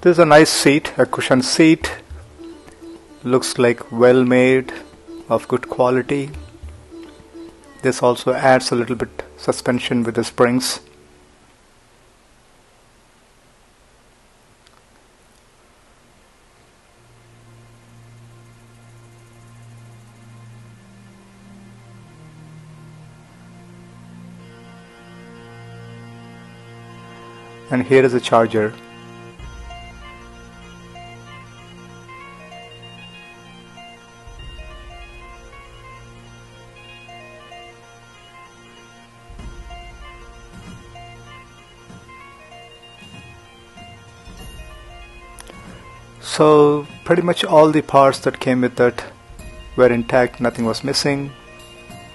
This is a nice seat, a cushioned seat. Looks like well made, of good quality. This also adds a little bit suspension with the springs. And here is a charger. So pretty much all the parts that came with it were intact, nothing was missing.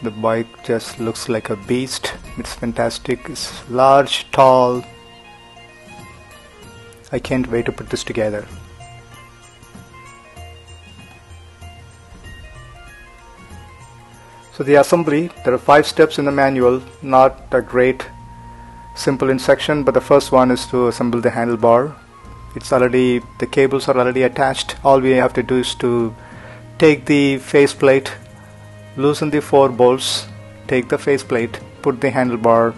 The bike just looks like a beast. It's fantastic, it's large, tall. I can't wait to put this together. So the assembly, there are 5 steps in the manual, not a great simple in section, but the first one is to assemble the handlebar. The cables are already attached. All we have to do is to take the faceplate, loosen the 4 bolts, take the faceplate, put the handlebar,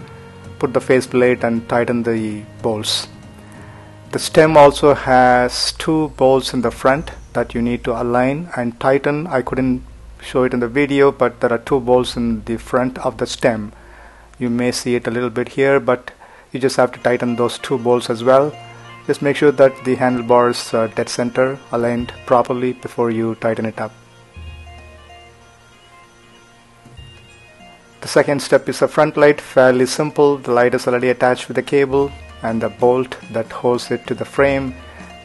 put the faceplate and tighten the bolts. The stem also has 2 bolts in the front that you need to align and tighten. I couldn't show it in the video, but there are 2 bolts in the front of the stem. You may see it a little bit here, but you just have to tighten those 2 bolts as well. Just make sure that the handlebar is dead center, aligned properly before you tighten it up. The second step is a front light, fairly simple. The light is already attached with the cable and the bolt that holds it to the frame.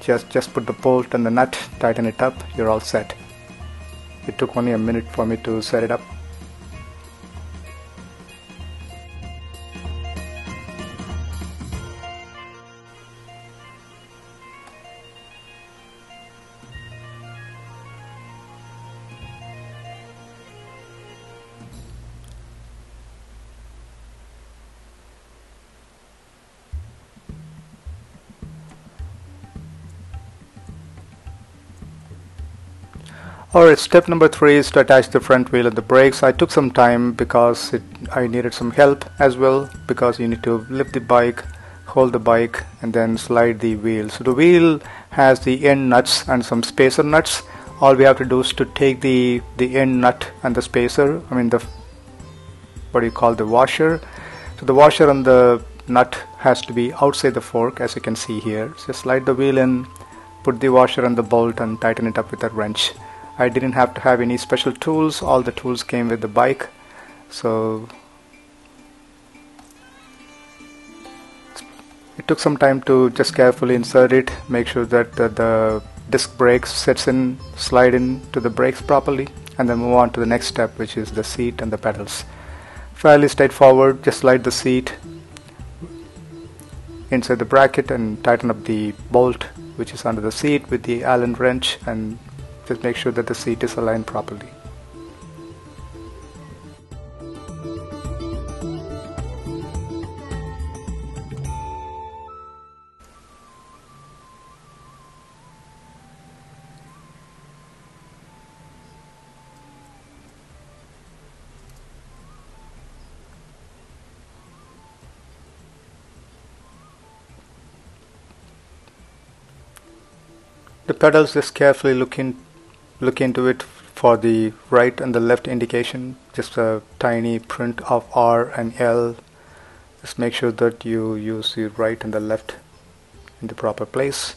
Just put the bolt and the nut, tighten it up, you're all set. It took only a minute for me to set it up. Alright, step number 3 is to attach the front wheel and the brakes. I took some time because I needed some help as well, because you need to lift the bike, hold the bike and then slide the wheel. So the wheel has the end nuts and some spacer nuts. All we have to do is to take the end nut and the spacer, the washer. So the washer and the nut has to be outside the fork, as you can see here. So slide the wheel in, put the washer and the bolt and tighten it up with a wrench. I didn't have to have any special tools, all the tools came with the bike. So it took some time to just carefully insert it, make sure that the disc brakes sets in, slide into the brakes properly, and then move on to the next step, which is the seat and the pedals. Fairly straightforward. Just slide the seat inside the bracket and tighten up the bolt which is under the seat with the Allen wrench, and just make sure that the seat is aligned properly. The pedals, just carefully look into it for the right and the left indication. Just a tiny print of R and L. Just make sure that you use the right and the left in the proper place.